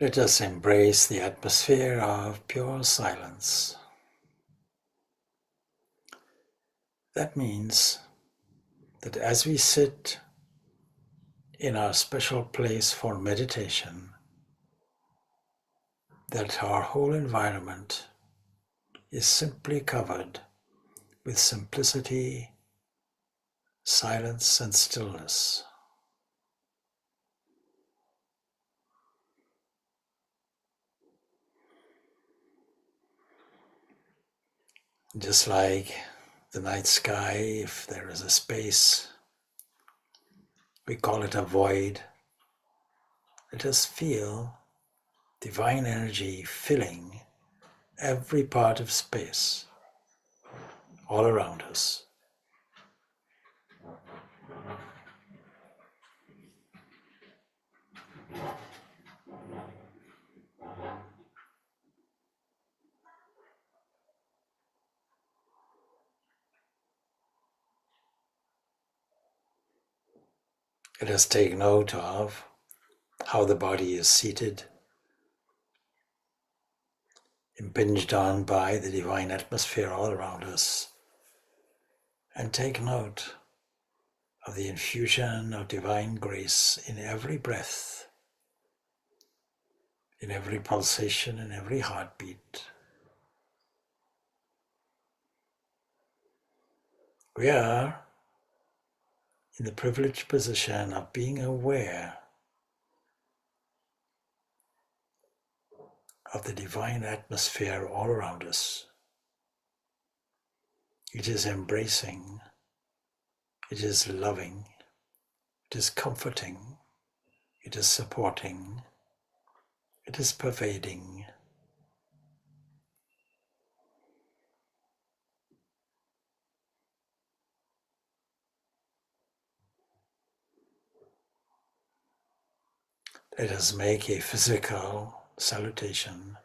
Let us embrace the atmosphere of pure silence. That means that as we sit in our special place for meditation, that our whole environment is simply covered with simplicity, silence, and stillness. Just like the night sky, if there is a space, we call it a void. Let us feel divine energy filling every part of space all around us. Let us take note of how the body is seated, impinged on by the divine atmosphere all around us, and take note of the infusion of divine grace in every breath, in every pulsation, in every heartbeat. We are in the privileged position of being aware of the divine atmosphere all around us. It is embracing, it is loving, it is comforting, it is supporting, it is pervading. Let us make a physical salutation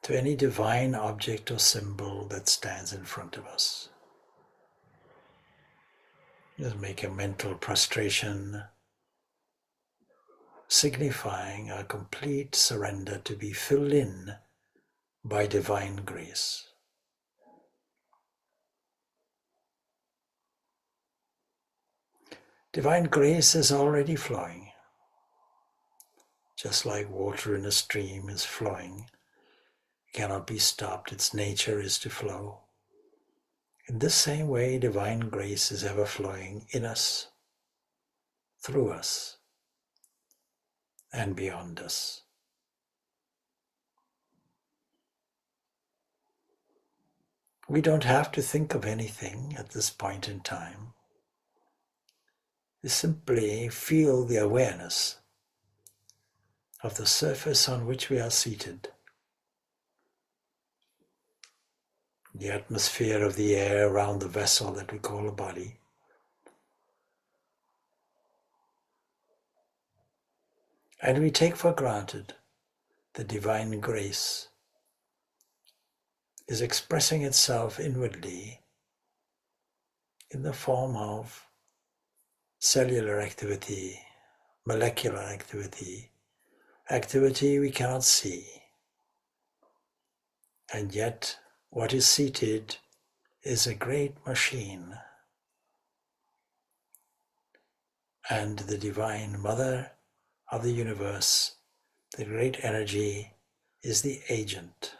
to any divine object or symbol that stands in front of us. Just make a mental prostration, signifying our complete surrender to be filled in by divine grace. Divine grace is already flowing. Just like water in a stream is flowing, it cannot be stopped, its nature is to flow. In this same way, divine grace is ever flowing in us, through us, and beyond us. We don't have to think of anything at this point in time. We simply feel the awareness of the surface on which we are seated, the atmosphere of the air around the vessel that we call a body, and we take for granted the divine grace is expressing itself inwardly in the form of cellular activity, molecular activity, activity we cannot see. And yet, what is seated is a great machine. And the Divine Mother of the universe, the great energy, is the agent.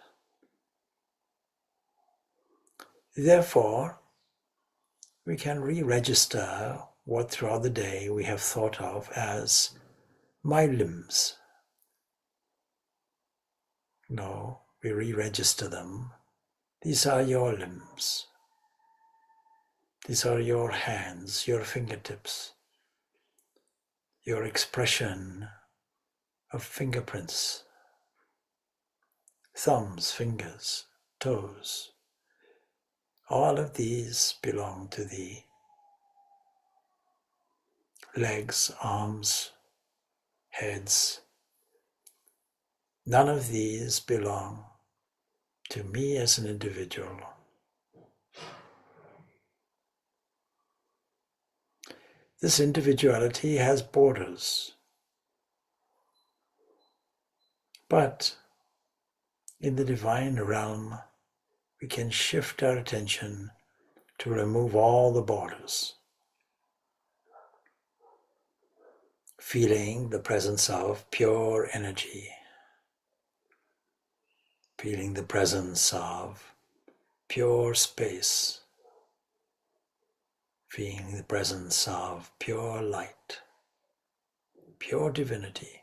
Therefore, we can re-register what throughout the day we have thought of as my limbs. No, we re-register them. These are your limbs. These are your hands, your fingertips, your expression of fingerprints, thumbs, fingers, toes. All of these belong to thee. Legs, arms, heads. None of these belong to me as an individual. This individuality has borders. But in the divine realm, we can shift our attention to remove all the borders, feeling the presence of pure energy, feeling the presence of pure space, feeling the presence of pure light, pure divinity.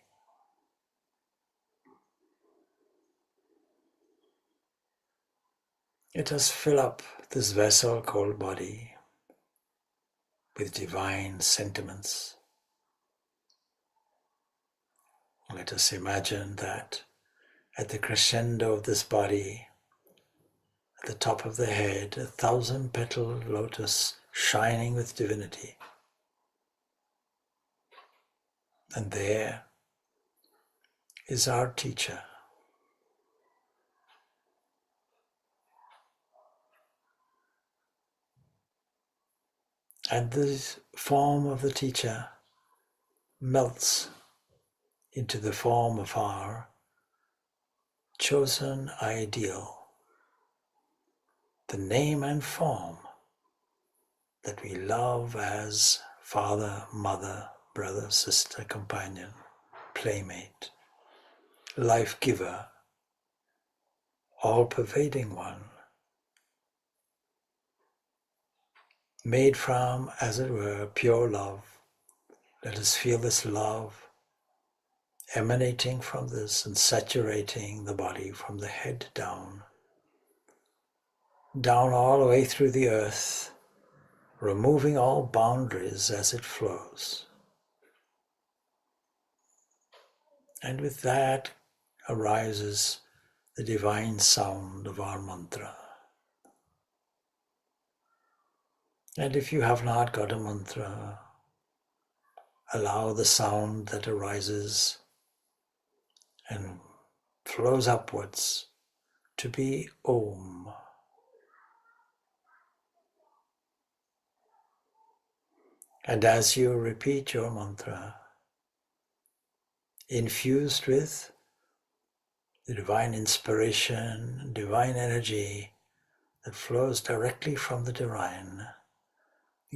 Let us fill up this vessel called body with divine sentiments. Let us imagine that at the crescendo of this body, at the top of the head, 1,000-petaled lotus shining with divinity. And there is our teacher. And this form of the teacher melts into the form of our chosen ideal, the name and form that we love as father, mother, brother, sister, companion, playmate, life giver, all-pervading one, made from, as it were, pure love. Let us feel this love emanating from this and saturating the body from the head down all the way through the earth, removing all boundaries as it flows. And with that arises the divine sound of our mantra. And if you have not got a mantra, allow the sound that arises and flows upwards to be Om. And as you repeat your mantra, infused with the divine inspiration, divine energy that flows directly from the divine,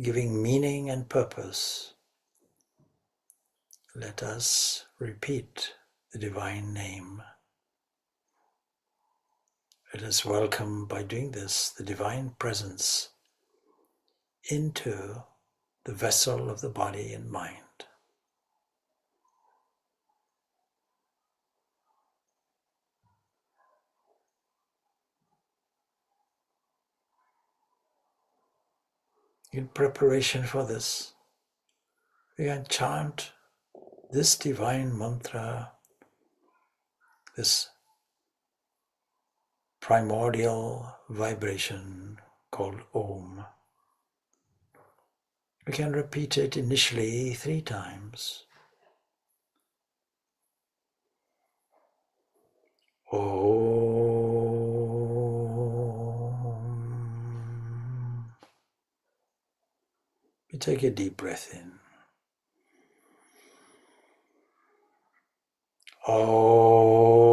giving meaning and purpose, let us repeat the divine name. Let us welcome, by doing this, the divine presence into the vessel of the body and mind. In preparation for this, we can chant this divine mantra, this primordial vibration called Om. We can repeat it initially 3 times. Om. You take a deep breath in. Om.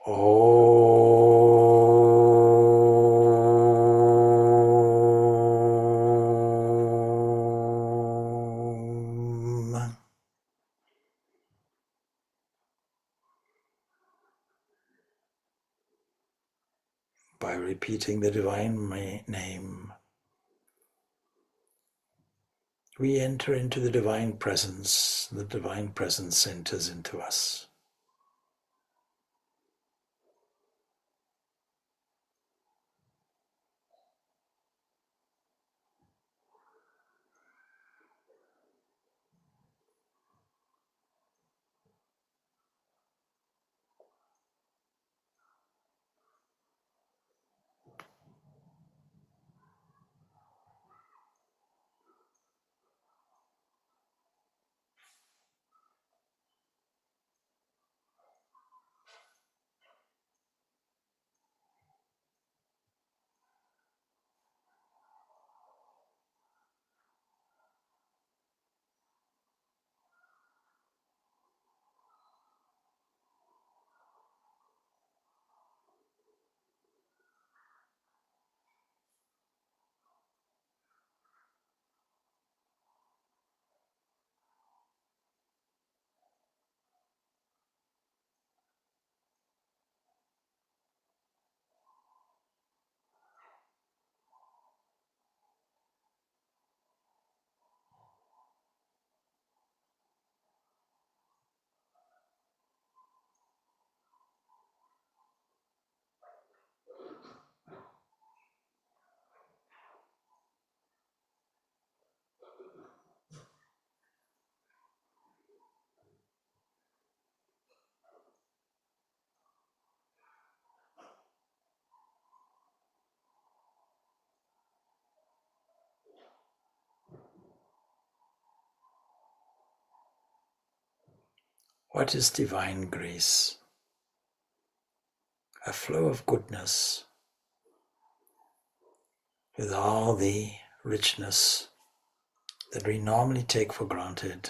Om. By repeating the divine name, we enter into the divine presence. The divine presence enters into us. What is divine grace? A flow of goodness with all the richness that we normally take for granted.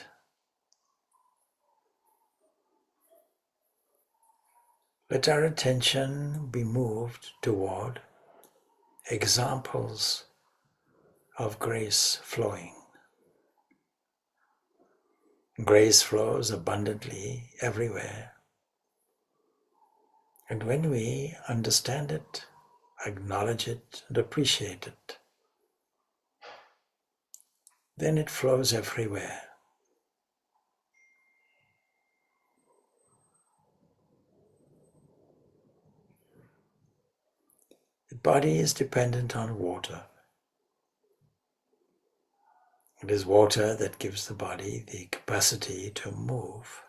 Let our attention be moved toward examples of grace flowing. Grace flows abundantly everywhere. And when we understand it, acknowledge it, and appreciate it, then it flows everywhere. The body is dependent on water. It is water that gives the body the capacity to move.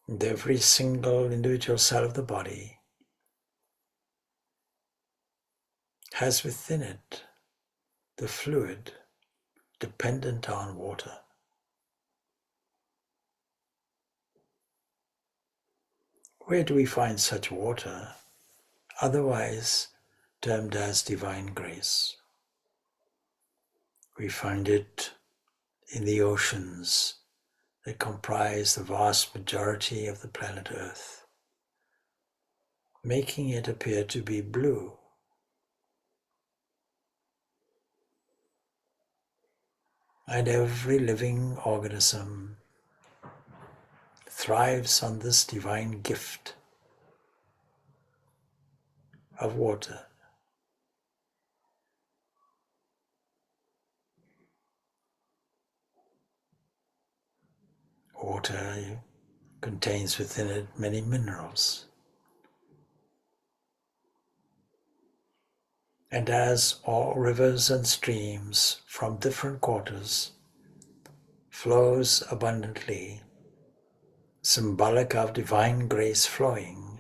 And every single individual cell of the body has within it the fluid dependent on water. Where do we find such water, otherwise termed as divine grace? We find it in the oceans that comprise the vast majority of the planet Earth, making it appear to be blue. And every living organism thrives on this divine gift of water. Water contains within it many minerals. And as all rivers and streams from different quarters flows abundantly, symbolic of divine grace flowing,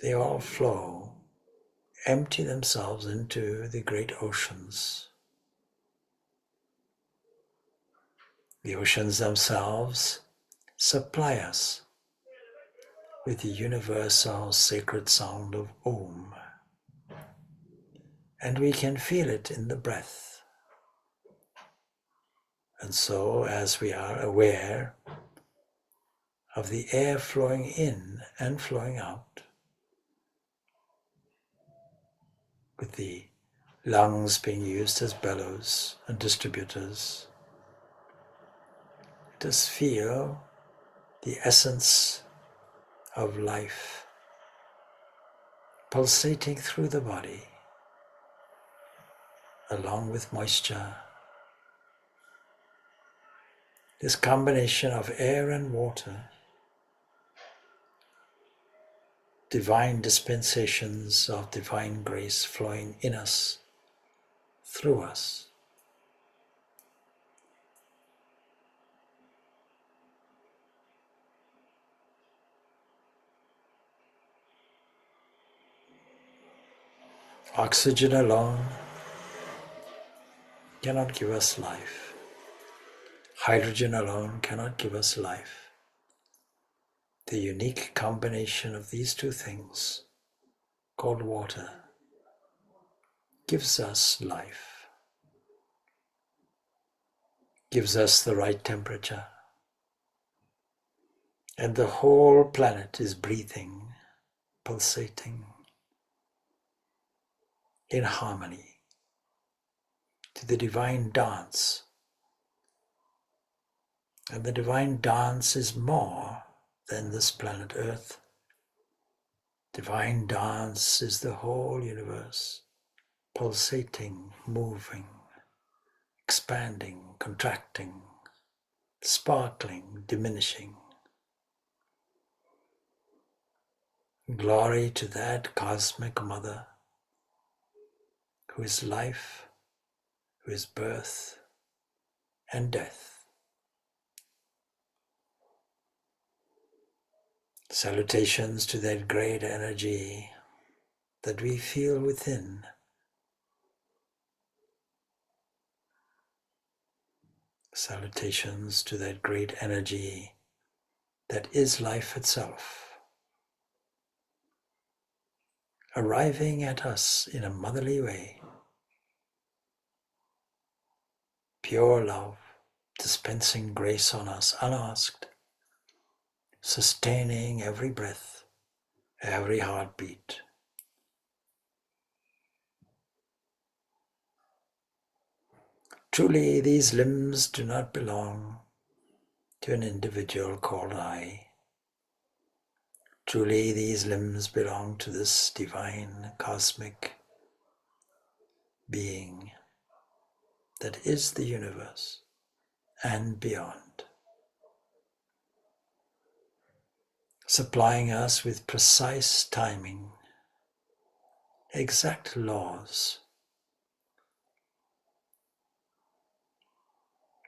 they all flow, empty themselves into the great oceans. The oceans themselves supply us with the universal sacred sound of Om. And we can feel it in the breath. And so, as we are aware of the air flowing in and flowing out, with the lungs being used as bellows and distributors, let us feel the essence of life pulsating through the body, along with moisture. This combination of air and water, divine dispensations of divine grace flowing in us, through us. Oxygen alone cannot give us life. Hydrogen alone cannot give us life. The unique combination of these two things, called water, gives us life, gives us the right temperature, and the whole planet is breathing, pulsating in harmony to the divine dance. And the divine dance is more than this planet Earth. Divine dance is the whole universe, pulsating, moving, expanding, contracting, sparkling, diminishing. Glory to that cosmic mother who is life, who is birth and death. Salutations to that great energy that we feel within. Salutations to that great energy that is life itself, arriving at us in a motherly way. Pure love, dispensing grace on us unasked, sustaining every breath, every heartbeat. Truly, these limbs do not belong to an individual called I. Truly, these limbs belong to this divine cosmic being that is the universe and beyond, supplying us with precise timing, exact laws,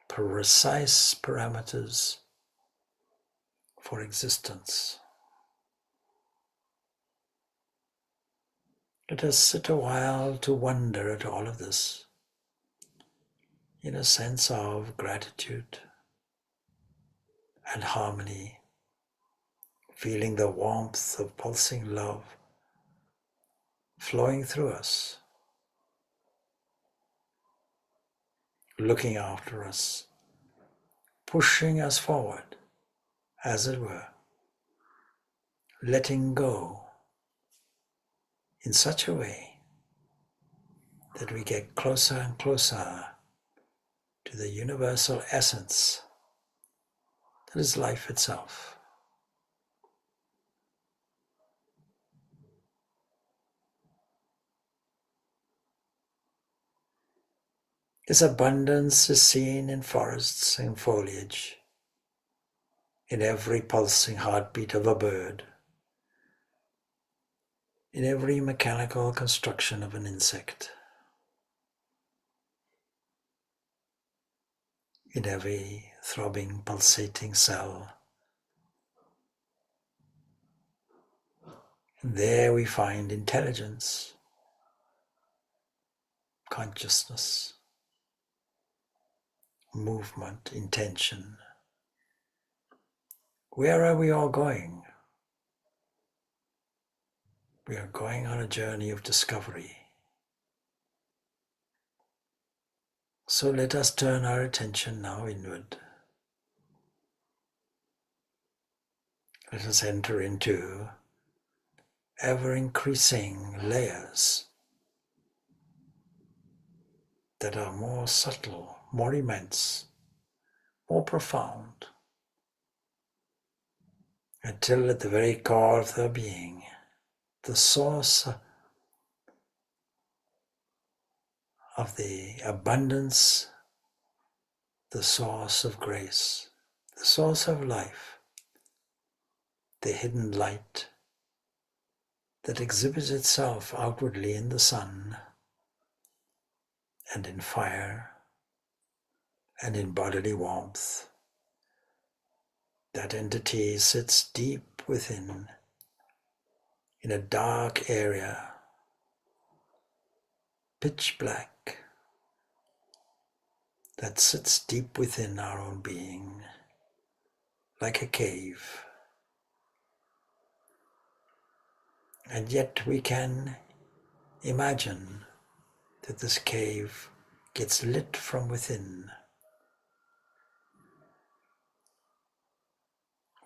precise parameters for existence. Let us sit a while to wonder at all of this in a sense of gratitude and harmony, feeling the warmth of pulsing love flowing through us, looking after us, pushing us forward, as it were, letting go in such a way that we get closer and closer to the universal essence that is life itself. This abundance is seen in forests and foliage, in every pulsing heartbeat of a bird, in every mechanical construction of an insect, in every throbbing, pulsating cell. And there we find intelligence, consciousness, movement, intention. Where are we all going? We are going on a journey of discovery. So let us turn our attention now inward. Let us enter into ever-increasing layers that are more subtle, more immense, more profound, until at the very core of their being, the source of the abundance, the source of grace, the source of life, the hidden light that exhibits itself outwardly in the sun and in fire and in bodily warmth. That entity sits deep within, in a dark area, pitch black, that sits deep within our own being, like a cave. And yet we can imagine that this cave gets lit from within.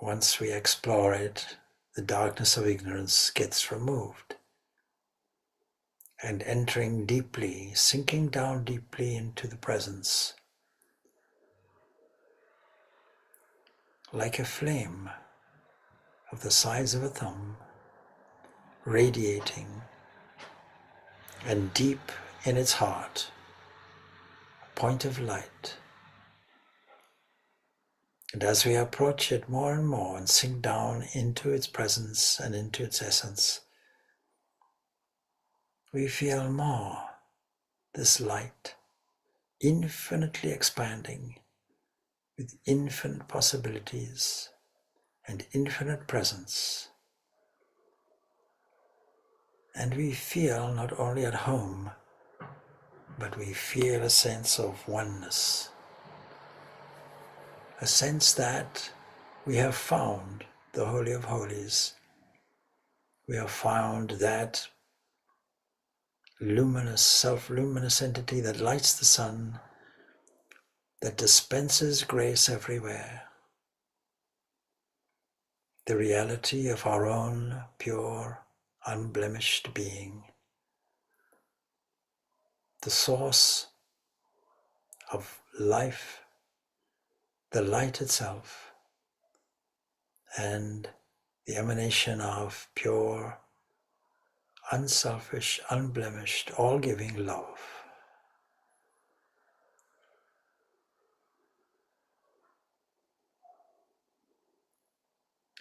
Once we explore it, the darkness of ignorance gets removed. And entering deeply, sinking down deeply into the presence, like a flame of the size of a thumb, radiating, and deep in its heart, a point of light. And as we approach it more and more and sink down into its presence and into its essence, we feel more this light infinitely expanding with infinite possibilities and infinite presence. And we feel not only at home, but we feel a sense of oneness, a sense that we have found the Holy of Holies. We have found that luminous, self-luminous entity that lights the sun, that dispenses grace everywhere. The reality of our own pure, unblemished being. The source of life, the light itself, and the emanation of pure, unselfish, unblemished, all-giving love.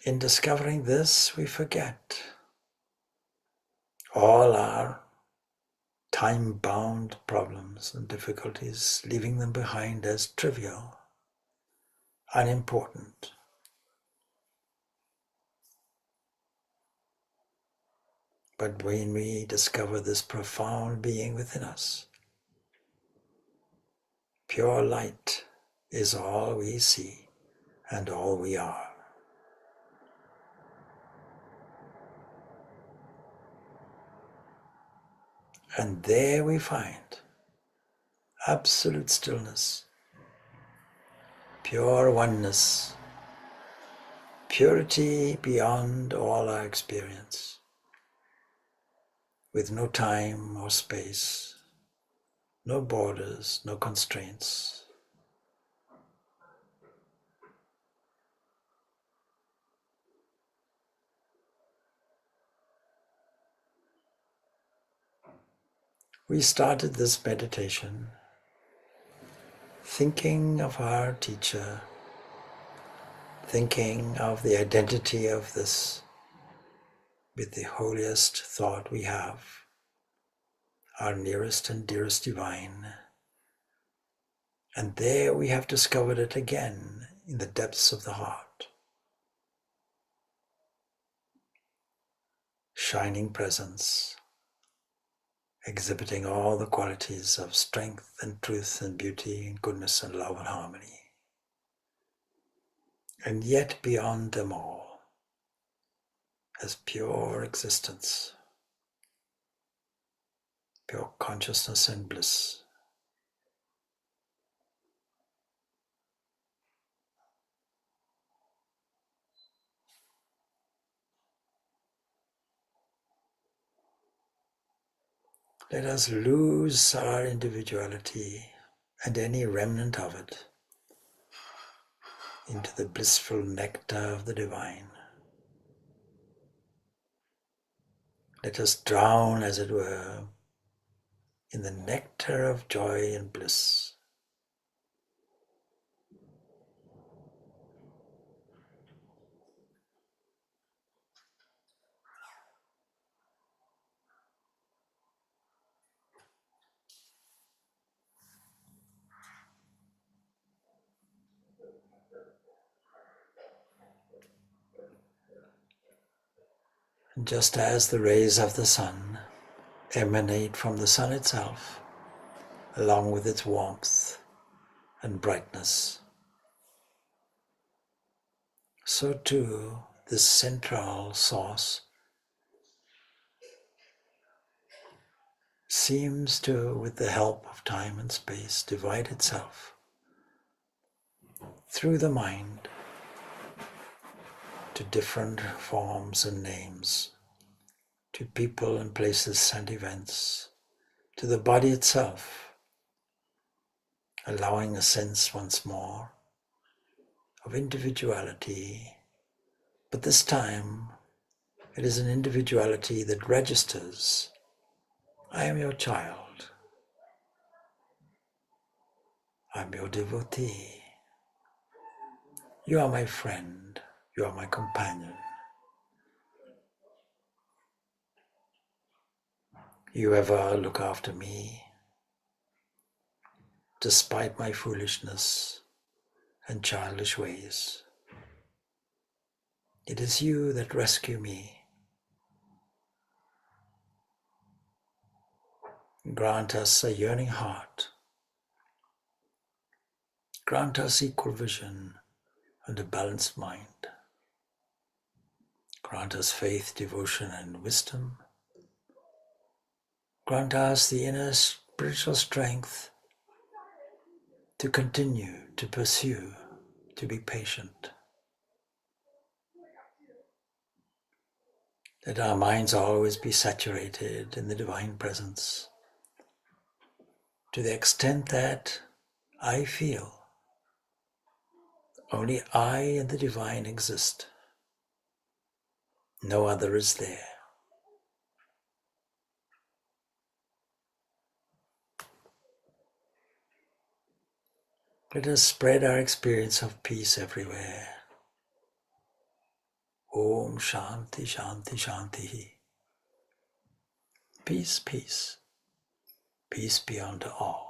In discovering this, we forget all our time-bound problems and difficulties, leaving them behind as trivial, unimportant. But when we discover this profound being within us, pure light is all we see and all we are. And there we find absolute stillness, pure oneness, purity beyond all our experience, with no time or space, no borders, no constraints. We started this meditation thinking of our teacher, thinking of the identity of this with the holiest thought we have, our nearest and dearest divine. And there we have discovered it again in the depths of the heart. Shining presence, exhibiting all the qualities of strength and truth and beauty and goodness and love and harmony. And yet beyond them all, as pure existence, pure consciousness and bliss. Let us lose our individuality and any remnant of it into the blissful nectar of the divine. Let us drown, as it were, in the nectar of joy and bliss. Just as the rays of the sun emanate from the sun itself, along with its warmth and brightness, so too this central source seems to, with the help of time and space, divide itself through the mind to different forms and names, to people and places and events, to the body itself, allowing a sense once more of individuality. But this time it is an individuality that registers, I am your child, I'm your devotee, you are my friend, you are my companion. You ever look after me, despite my foolishness and childish ways. It is you that rescue me. Grant us a yearning heart. Grant us equal vision and a balanced mind. Grant us faith, devotion, and wisdom. Grant us the inner spiritual strength to continue, to pursue, to be patient. Let our minds always be saturated in the divine presence, to the extent that I feel only I and the divine exist. No other is there. Let us spread our experience of peace everywhere. Om Shanti Shanti Shanti. Peace, peace. Peace beyond all.